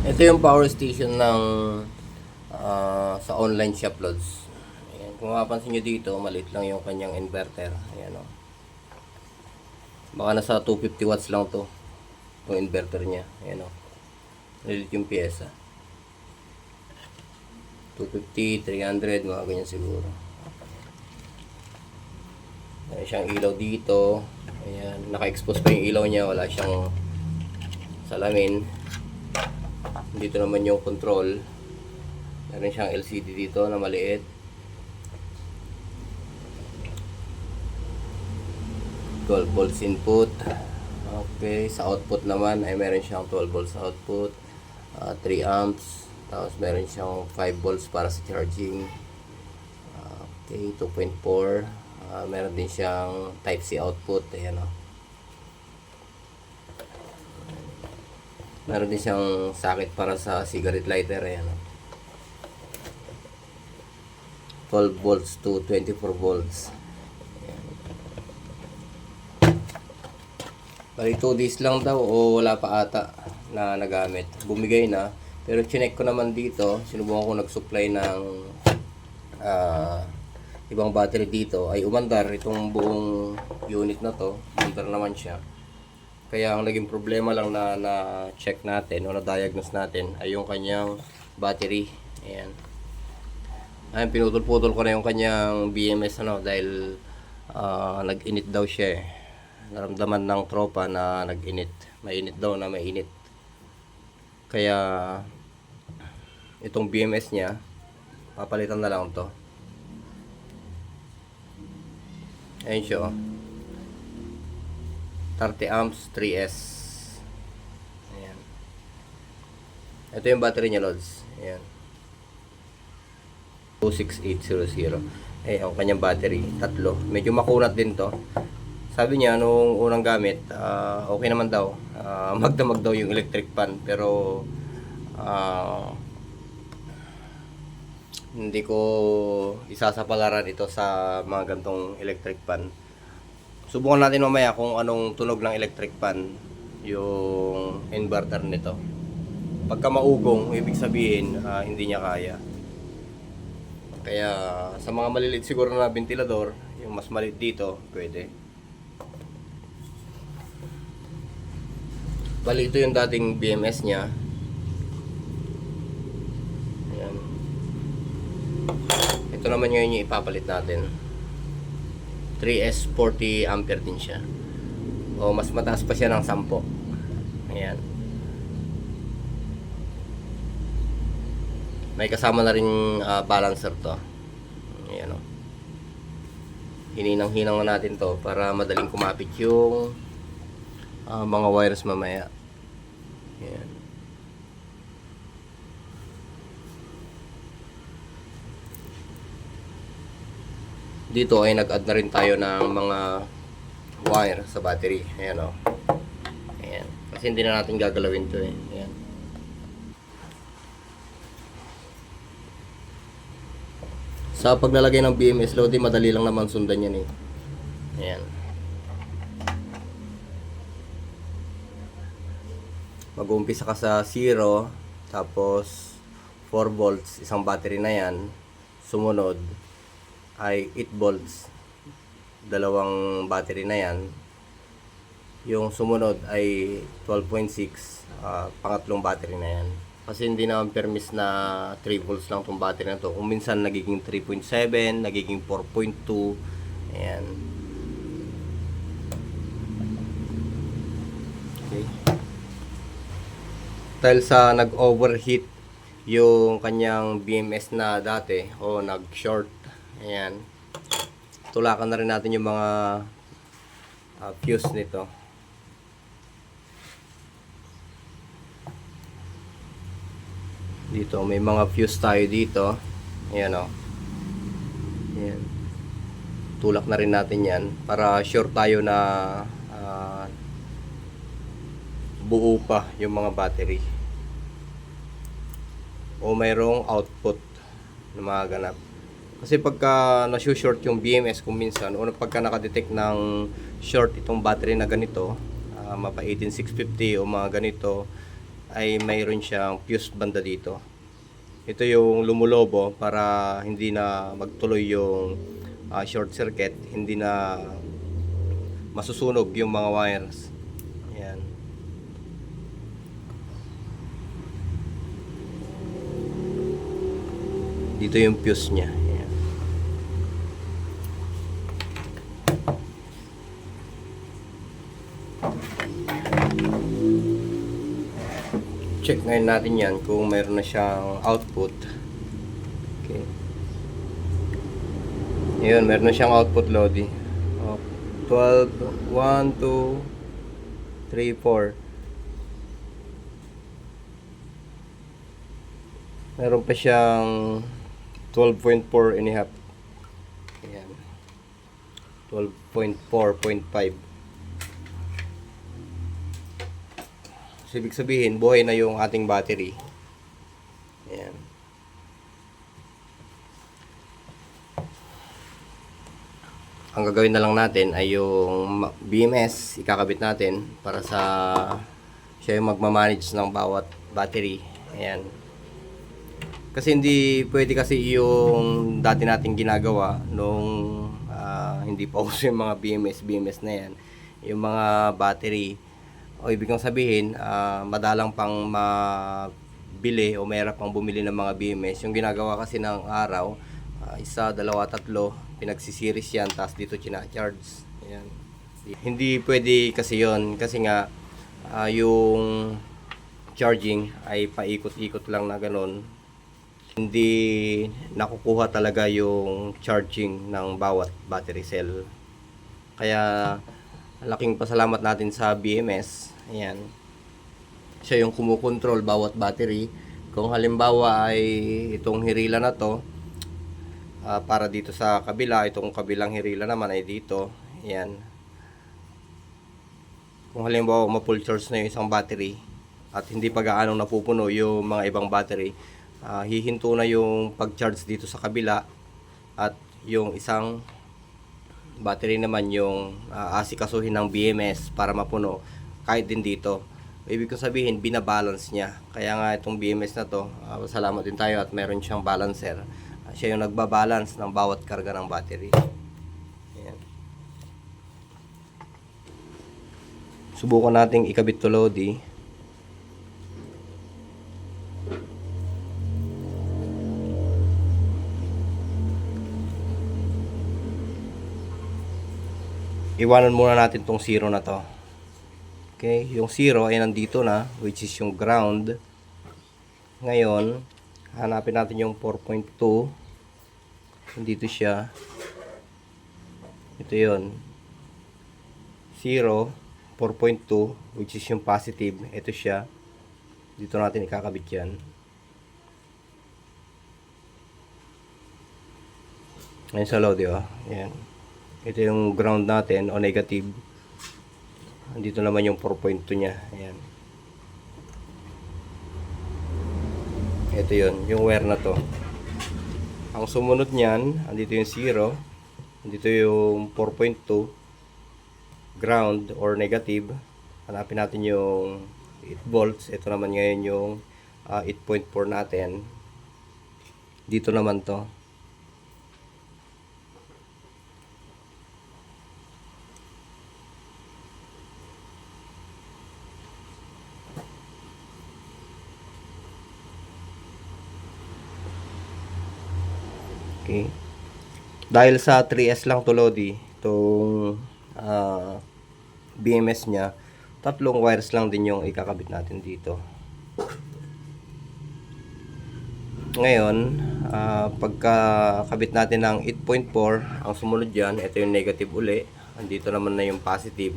Ito yung power station ng sa online shop loads. Ayan. Kung mapapansin nyo dito, maliit lang yung kanyang inverter. Ayan o. Baka nasa 250 watts lang to. Itong inverter niya. Ayan o. Maliit yung pyesa. 250, 300, mga ganyan siguro. Ayan siyang ilaw dito. Ayan. Naka-expose pa yung ilaw niya. Wala siyang salamin. Dito naman yung control. Meron siyang LCD dito na maliit. 12 volts input. Okay, sa output naman ay meron siyang 12 volts output, 3 amps, tapos meron siyang 5 volts para sa charging. Okay, 2.4. Meron din siyang type C output. Ayan o. Meron din siyang socket para sa cigarette lighter. Ayan o. 12 volts to 24 volts. Bali 2 days lang daw o wala pa ata na nagamit. Bumigay na. Pero chinek ko naman dito, sinubukan ko nag-supply ng ibang battery dito. Ay umandar itong buong unit na to. Umandar naman siya. Kaya ang naging problema lang na check natin o na-diagnose natin ay yung kanyang battery. Ayan. Ayan, pinutol-putol ko na yung kanyang BMS dahil nag-init daw siya eh. Naramdaman ng tropa na nag-init. Mainit daw na mainit. Kaya itong BMS niya, papalitan na lang to. Ayun siya oh. 30 amps 3S. Ayan. Ito yung battery niya, Lods. Ayan. 26800. Ang kanyang battery, tatlo. Medyo makunat din to. Sabi niya nung unang gamit, okay naman daw. Magdamag daw yung electric fan, pero hindi ko isasapalaran ito sa mga gantong electric fan. Subukan natin mamaya kung anong tunog ng electric fan yung inverter nito. Pagka maugong, ibig sabihin hindi niya kaya. Kaya sa mga maliliit siguro na ventilador, yung mas maliit dito, pwede. Bali ito yung dating BMS niya. Ayan. Ito naman ngayon yung ipapalit natin. 3S 40 ampere din siya. O mas mataas pa siya ng 10. Ayan. May kasama na rin balancer to. Ayan o. Hininang-hinang na natin to para madaling kumapit yung mga wires mamaya. Ayan. Dito ay nag-add na rin tayo ng mga wire sa battery. Ayan o. Ayan. Kasi hindi na natin gagalawin to eh. Ayan. Sa paglalagay ng BMS load, madali lang naman sundan yan eh. Ayan. Mag-uumpisa ka sa 0, tapos 4 volts, isang battery na yan. Sumunod ay 8 volts, dalawang battery na yan. Yung sumunod ay 12.6, pangatlong battery na yan. Kasi hindi naman permis na 3 volts lang itong battery na to. Kung minsan nagiging 3.7, nagiging 4.2. Ayan. Okay. Dahil sa nag-overheat yung kanyang BMS na dati o nag-short, ayan, tulakan na rin natin yung mga fuse nito. Dito may mga fuse tayo dito. Ayan o. Ayan. Tulak na rin natin yan para sure tayo na buo pa yung mga battery o mayroong output na magaganap. Kasi pagka na-short yung BMS kung minsan o pagka nakadetect ng short itong battery na ganito, mapa 18650 o mga ganito, ay mayroon siyang fuse banda dito. Ito yung lumulobo para hindi na magtuloy yung short circuit, hindi na masusunog yung mga wires. Ayan. Dito yung fuse niya. Ayan. Check ngayon natin yan kung mayroon na siyang output. Okay. Ayun, meron na siyang output, Lodi. 12, 1, 2, 3, 4. Meron pa siyang 12.4 and a half. Ayan. 12.4.5. So, ibig sabihin, buhay na yung ating battery. Ayan. Ang gagawin na lang natin ay yung BMS, ikakabit natin para sa siya yung magmamanage ng bawat battery. Ayan. Kasi hindi pwede kasi yung dati nating ginagawa nung hindi pa uso yung mga BMS na yan. Yung mga battery, o ibig kong sabihin, madalang pang mabili o mahirap pang bumili ng mga BMS. Yung ginagawa kasi ng araw, isa, dalawa, tatlo, pinagsisiris yan, tapos dito china-charge. Ayan. Hindi pwede kasi yon kasi nga yung charging ay paikot-ikot lang na ganun. Hindi nakukuha talaga yung charging ng bawat battery cell. Kaya laking pasalamat natin sa BMS. Ayan. Siya yung kumukontrol bawat battery. Kung halimbawa ay itong hirila na to, para dito sa kabila, itong kabilang hirila naman ay dito. Ayan. Kung halimbawa ma-full charge na yung isang battery at hindi pa gaano napupuno yung mga ibang battery, hihinto na yung pag-charge dito sa kabila at yung isang battery naman yung asikasuhin ng BMS para mapuno kahit din dito. Ibig kong sabihin, binabalance niya. Kaya nga itong BMS na to, salamat din tayo at meron siyang balancer. Siya yung nagbabalance ng bawat karga ng battery. Ayan. Subukan nating ikabit to, Lodi. Iwanan muna natin tong 0 na to. Okay, yung 0 ay nandito na, which is yung ground. Ngayon, hanapin natin yung 4.2. Dito siya. Ito yon, 0, 4.2, which is yung positive. Ito siya. Dito natin ikakabit yan. Ayan sa load, oh. Ayan. Ito yung ground natin o negative. Dito naman yung 4.2 niya. Ayan. Ito yun, yung wire na to. Ang sumunod niyan, andito yung 0, andito yung 4.2, ground or negative. Hanapin natin yung 8 volts. Ito naman ngayon yung 8.4 natin. Dito naman to. Okay. Dahil sa 3S lang to, Lodi, itong BMS nya, tatlong wires lang din yung ikakabit natin dito. Ngayon, pagkakabit natin ng 8.4, ang sumunod dyan, ito yung negative uli. Andito naman na yung positive.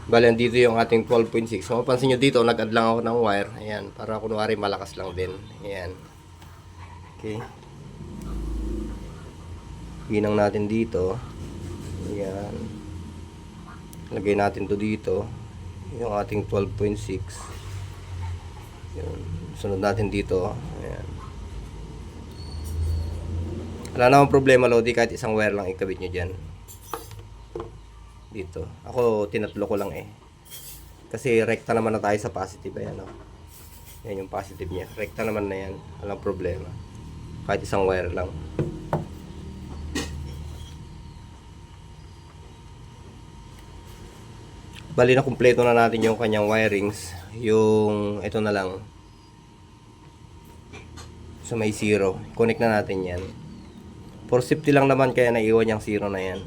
Bale, andito yung ating 12.6. So, mapansin nyo dito, nag-add lang ako ng wire. Ayan, para kunwari malakas lang din. Ayan. Okay. Ginang natin dito. Ayan. Lagay natin to dito. Yung ating 12.6. Ayan. Sunod natin dito. Ayan. Wala namang problema, Lodi, kahit isang wire lang ikabit nyo dyan. Dito. Ako, tinatlo ko lang eh. Kasi rekta naman na tayo sa positive. Ayan, oh. Yan yung positive niya. Rekta naman na yan. Walang problema. Kahit isang wire lang. Bali na kumpleto na natin yung kanyang wirings. Yung ito na lang. So may 0. Connect na natin yan. For safety lang naman kaya naiwan yung 0 na yan.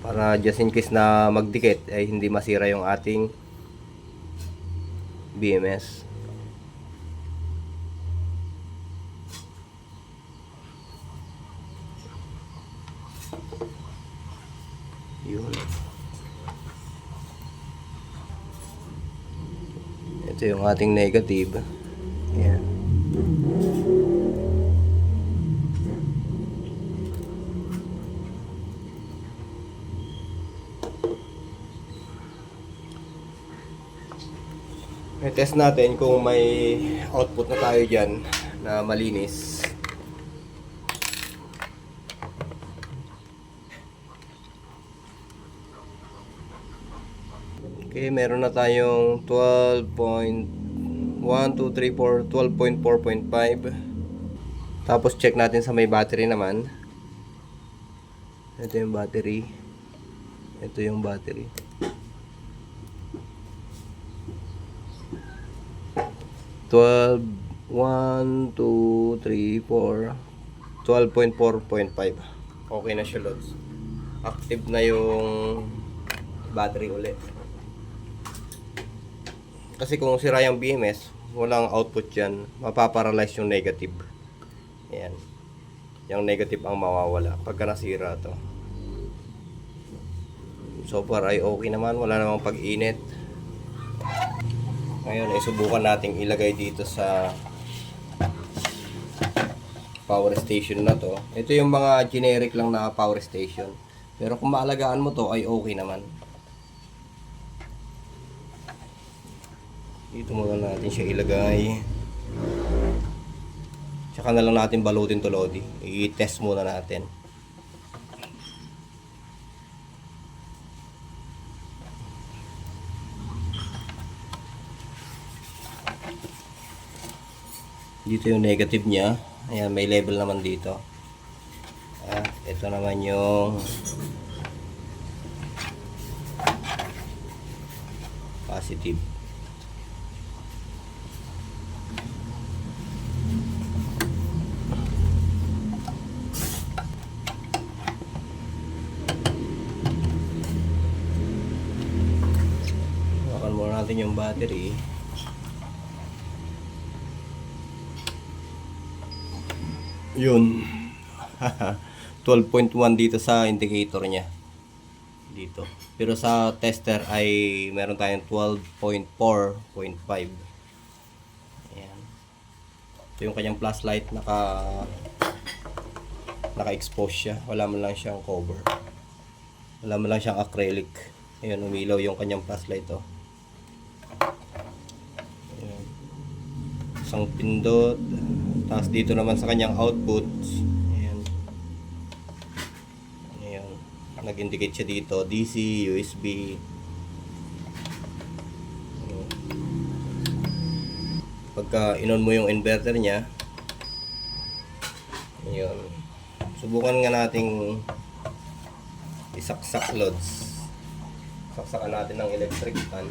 Para just in case na magdikit ay hindi masira yung ating BMS. Yun. Ito yung ating negative. Ayan. I-test natin kung may output na tayo dyan na malinis. Okay, meron na tayong 12.1, 2, 3, 4, 12.4.5. Tapos check natin sa may battery naman. Ito yung battery. Ito yung battery. 12, 1, 2, 3, 4, 12.4.5. Okay na siya, lods. Active na yung battery ulit. Kasi kung sira yung BMS, walang output yan, mapaparalyze yung negative. Ayan. Yung negative ang mawawala pagka nasira to. So far ay okay naman, wala namang pag-init. Ngayon ay subukan nating ilagay dito sa power station na to. Ito yung mga generic lang na power station. Pero kung maalagaan mo to ay okay naman. Dito muna natin siya ilagay. Tsaka na lang natin balutin to, Lodi. I-test muna natin. Dito yung negative niya. Ayan, may level naman dito. Ito naman yung positive. Hawakan muna natin yung battery. Yun. 12.1 dito sa indicator niya. Dito. Pero sa tester ay meron tayong 12.4.5. Ayan. Ito yung kanyang flashlight. Naka-expose siya. Wala man lang siyang cover. Wala man lang siyang acrylic. Ayan, umilaw yung kanyang flashlight. Oh. Ayan. Isang pindot. Tapos dito naman sa kanyang output, ayan. Ayan. Nag-indicate siya dito, DC, USB. Ayan. Pagka in-on mo yung inverter niya, ayan. Subukan nga nating isaksak, lods. Saksakan natin ng electric fan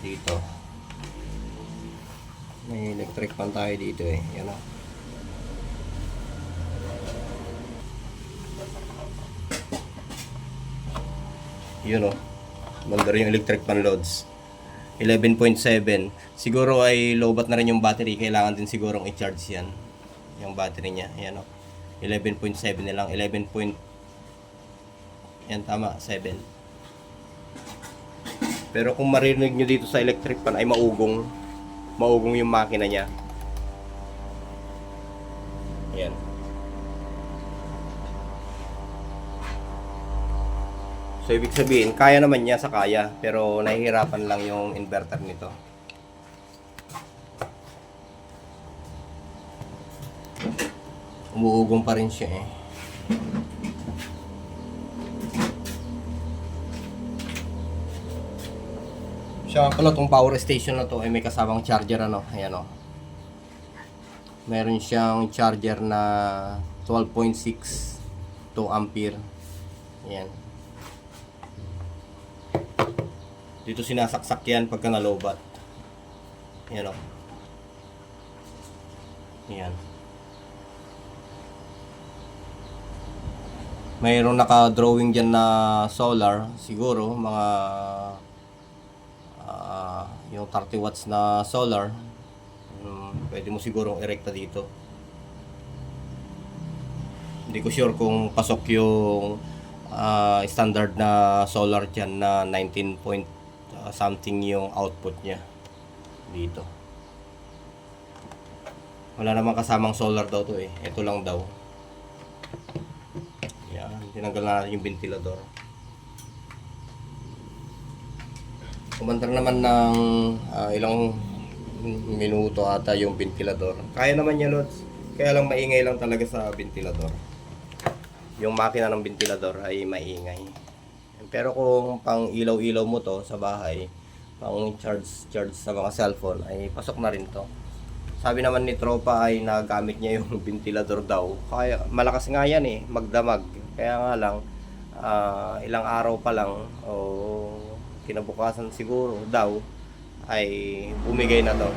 dito. May electric fan tayo dito eh. Yan o. Yun o. Mandar yung electric fan, loads. 11.7. Siguro ay lowbat na rin yung battery. Kailangan din sigurong i-charge yan. Yung battery niya. Yan o. 11.7 na lang. 11. Yan, tama. 7. Pero kung marinig nyo dito sa electric fan ay maugong yung makina niya. Ayan. So ibig sabihin, kaya naman niya sa kaya, pero nahihirapan lang yung inverter nito. Umuugong pa rin siya eh. Siya pala itong power station na to ay may kasamang charger ano. Ayan o. Meron siyang charger na 12.6 2 ampere. Ayan. Dito sinasaksak yan pagka nalobat. Ayan o. Ayan. Mayroong naka-drawing dyan na solar. Siguro mga yung 30 watts na solar. Pwede mo sigurong erekta dito. Hindi ko sure kung pasok yung standard na solar dyan na 19 point something yung output niya dito. Wala namang kasamang solar daw to eh. Ito lang daw. Yan, tinanggal na natin yung ventilador. Kumandar naman ng ilang minuto ata yung ventilador. Kaya naman yan, Lods. Kaya lang maingay lang talaga sa ventilador. Yung makina ng ventilador ay maingay. Pero kung pang ilaw-ilaw mo to sa bahay, pang charge sa mga cellphone, ay pasok na rin to. Sabi naman ni Tropa ay nagamit niya yung ventilador daw. Kaya malakas nga yan eh, magdamag. Kaya nga lang, ilang araw pa lang, o kinabukasan siguro daw, ay bumigay na daw.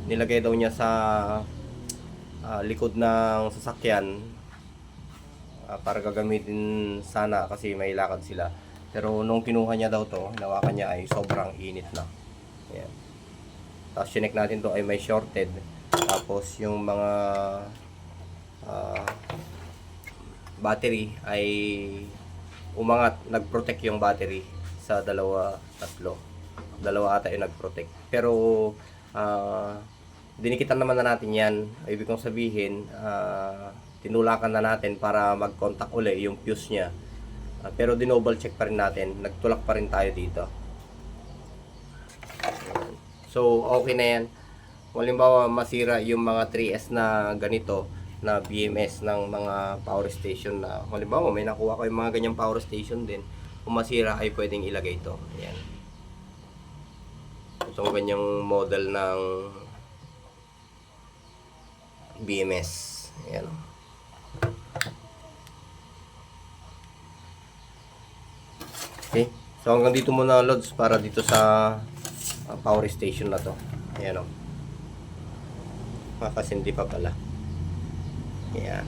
Nilagay daw niya sa likod ng sasakyan para gagamitin sana kasi may lakad sila. Pero nung kinuha niya daw to, hinawakan niya ay sobrang init na. Ayan. Tapos chinek natin to ay may shorted. Tapos yung mga battery ay umangat, nag-protect yung battery sa dalawa, tatlo. Dalawa ata yung nag-protect. Pero dinikitan naman na natin yan. Ibig kong sabihin, tinulakan na natin para mag-contact uli yung fuse niya. Pero dinouble check pa rin natin. Nagtulak pa rin tayo dito. So, okay na yan. Kung halimbawa masira yung mga 3S na ganito, na BMS ng mga power station na, halimbawa may nakuha ko yung mga ganyang power station din. Kung masira ay pwedeng ilagay ito. Ayan. Itong ganyang model ng BMS. Ayan. Okay. So hanggang dito muna, Lods, para dito sa power station na to. Ayan o. Makasindi pa pala. Ayan.